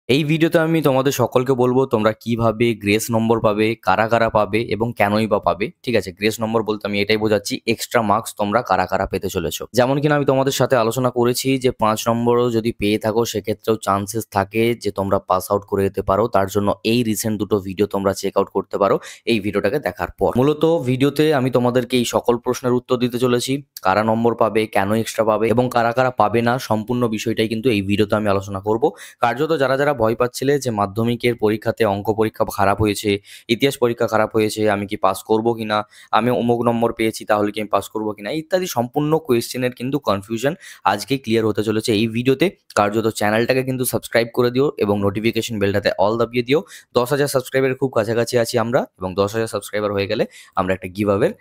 এই ভিডিওতে আমি তোমাদের সকলকে বলবো তোমরা কিভাবে গ্রেস নম্বর পাবে, কারা কারা পাবে এবং কেনই বা পাবে। ঠিক আছে, গ্রেস নম্বর বলতে আমি এটাই বোঝাচ্ছি এক্সট্রা মার্কস তোমরা কারা কারা পেতে চলেছো। যেমন কিনা আমি তোমাদের সাথে আলোচনা করেছি যে 5 নম্বরও যদি পেয়ে থাকো সেক্ষেত্রেও চান্সেস থাকে যে তোমরা পাস আউট করে যেতে পারো। তার জন্য এই রিসেন্ট দুটো ভিডিও তোমরা চেক আউট করতে পারো এই ভিডিওটাকে দেখার পর। মূলত ভিডিওতে আমি তোমাদেরকে এই সকল প্রশ্নের উত্তর দিতে চলেছি, কারা নম্বর পাবে, কেন এক্সট্রা পাবে এবং কারা কারা পাবে না, সম্পূর্ণ বিষয়টাই কিন্তু এই ভিডিওতে আমি আলোচনা করব। কার্যত যারা যারা ভয় পাচ্ছিলে যে মাধ্যমিকের পরীক্ষাতে অঙ্ক পরীক্ষা খারাপ হয়েছে, ইতিহাস পরীক্ষা খারাপ হয়েছে, আমি কি পাস করব কিনা, আমি অমুক নম্বর পেয়েছি তাহলে কি আমি পাস করব কিনা ইত্যাদি সম্পূর্ণ কোয়েশ্চেনের কিন্তু কনফিউশন আজকে ক্লিয়ার হতে চলেছে এই ভিডিওতে। কার্যত চ্যানেলটাকে কিন্তু সাবস্ক্রাইব করে দিও এবং নোটিফিকেশন বেলটাতে অল দাবিয়ে দিও। 10,000 সাবস্ক্রাইবারের খুব কাছাকাছি আছি আমরা, এবং 10,000 সাবস্ক্রাইবার হয়ে গেলে আমরা একটা গিভ আওয়ের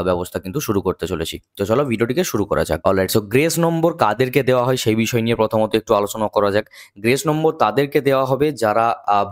ব্যবস্থা কিন্তু শুরু করতে চলেছি। তো চলো ভিডিওটিকে শুরু করা যাক। অলরাইট, সো গ্রেস নম্বর কাদেরকে দেওয়া হয় সেই বিষয় নিয়ে প্রথমত একটু আলোচনা করা যাক। গ্রেস নম্বর তাদেরকে দেওয়া হবে যারা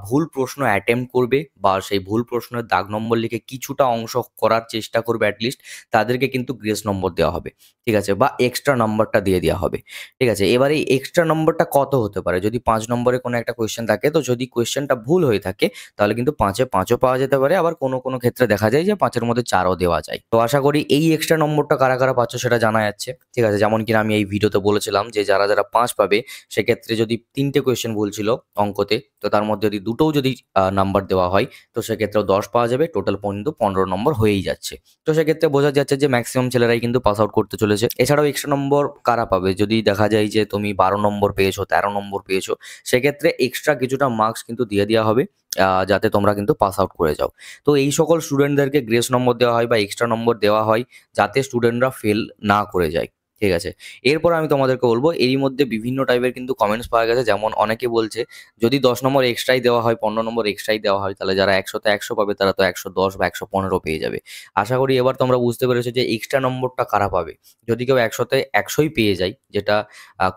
ভুল প্রশ্ন অ্যাটেম্প্ট করবে বা সেই ভুল প্রশ্নের দাগ নম্বর লিখে কিছুটা অংশ করার চেষ্টা করবে অ্যাটলিস্ট, তাদেরকে কিন্তু গ্রেস নম্বর দেওয়া হবে। ঠিক আছে, বা এক্সট্রা নম্বরটা দিয়ে দেওয়া হবে। ঠিক আছে, এবার এই এক্সট্রা নম্বরটা কত হতে পারে? যদি 5 নম্বরে কোনো একটা কোয়েশ্চেন থাকে, তো যদি কোয়েশ্চেনটা ভুল হয়ে থাকে তাহলে কিন্তু 5-এ 5ও পাওয়া যেতে পারে, আবার কোনো কোনো ক্ষেত্রে দেখা যায় যে 5-এর মধ্যে 4ও দেওয়া যায়। তো আশা করি এই এক্সট্রা নম্বরটা কারা কারা পাচ্ছ সেটা জানা যাচ্ছে। ঠিক আছে, যেমন কিনা আমি এই ভিডিওতে বলেছিলাম যে যারা যারা 5 পাবে সেক্ষেত্রে যদি 3টে কোয়েশ্চেন ভুল ছিল অঙ্কতে, তো তার মধ্যে যদি দুটোও যদি নাম্বার দেওয়া হয় তো সেক্ষেত্রেও 10 পাওয়া যাবে, টোটাল কিন্তু 15 নম্বর হয়েই যাচ্ছে। তো সেক্ষেত্রে বোঝা যাচ্ছে যে ম্যাক্সিমাম ছেলেরাই কিন্তু পাস আউট করতে চলেছে। এছাড়াও এক্সট্রা নম্বর কারা পাবে? যদি দেখা যায় যে তুমি 12 নম্বর পেয়েছো, 13 নম্বর পেয়েছো, সেক্ষেত্রে এক্সট্রা কিছুটা মার্কস কিন্তু দিয়ে দেওয়া হবে যাতে তোমরা কিন্তু পাস আউট করে যাও। তো এই সকল স্টুডেন্টদেরকে গ্রেস নম্বর দেওয়া হয় বা এক্সট্রা নম্বর দেওয়া হয় যাতে স্টুডেন্টরা ফেল না করে যায়। ঠিক আছে, এরপর আমি তোমাদেরকে বলবো এরই মধ্যে বিভিন্ন টাইপের কিন্তু কমেন্টস পাওয়া গেছে। যেমন অনেকে বলছে যদি 10 নম্বর এক্সট্রাই দেওয়া হয়, 15 নম্বর এক্সট্রাই দেওয়া হয়, তাহলে যারা 100-তে 100 পাবে তারা তো 110 বা 115 পেয়ে যাবে। আশা করি এবার তোমরা বুঝতে পেরেছো যে এক্সট্রা নম্বরটা কারা পাবে। যদি কেউ 100-তে 100ই পেয়ে যায়, যেটা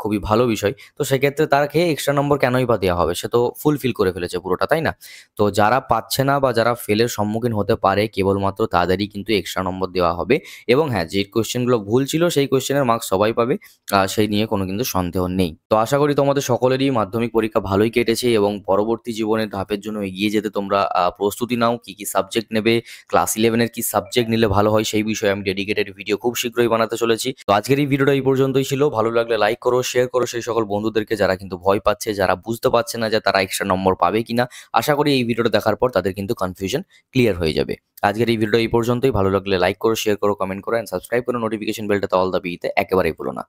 খুবই ভালো বিষয়, তো সেক্ষেত্রে তাকে এক্সট্রা নম্বর কেনই বা দেওয়া হবে? সে তো ফুলফিল করে ফেলেছে পুরোটা, তাই না? তো যারা পাচ্ছে না বা যারা ফেলের সম্মুখীন হতে পারে কেবলমাত্র তাদেরই কিন্তু এক্সট্রা নম্বর দেওয়া হবে। এবং হ্যাঁ, যে কোয়েশ্চেনগুলো ভুল ছিল সেই কোয়েশ্চেনের মার্কস সবাই পাবে, সেই নিয়ে কোনো কিন্তু সন্দেহ নেই। তো আশা করি তোমাদের সকলেরই মাধ্যমিক পরীক্ষা ভালোই কেটেছে এবং পরবর্তী জীবনের ধাপের জন্য এগিয়ে যেতে তোমরা প্রস্তুতি নাও। কি কি সাবজেক্ট নেবে, ক্লাস 11-এর কি সাবজেক্ট নিলে ভালো হয় সেই বিষয়ে আমি ডেডিকেটেড ভিডিও খুব শীঘ্রই বানাতে চলেছি। তো আজকের এই ভিডিওটা এই পর্যন্তই ছিল। ভালো লাগলে লাইক করো, শেয়ার করো সেই সকল বন্ধুদেরকে যারা কিন্তু ভয় পাচ্ছে, যারা বুঝতে পারছে না যে তারা এক্সট্রা নম্বর পাবে কিনা। আশা করি এই ভিডিওটা দেখার পর তাদের কিন্তু কনফিউশন ক্লিয়ার হয়ে যাবে। আজকের এই ভিডিওটা এই পর্যন্তই। ভালো লাগলে লাইক করো, শেয়ার করো, কমেন্ট করো এন্ড সাবস্ক্রাইব করো। নোটিফিকেশন বেলটাতে অল দাবিয়ে দিতে একেবারেই ভুলো না।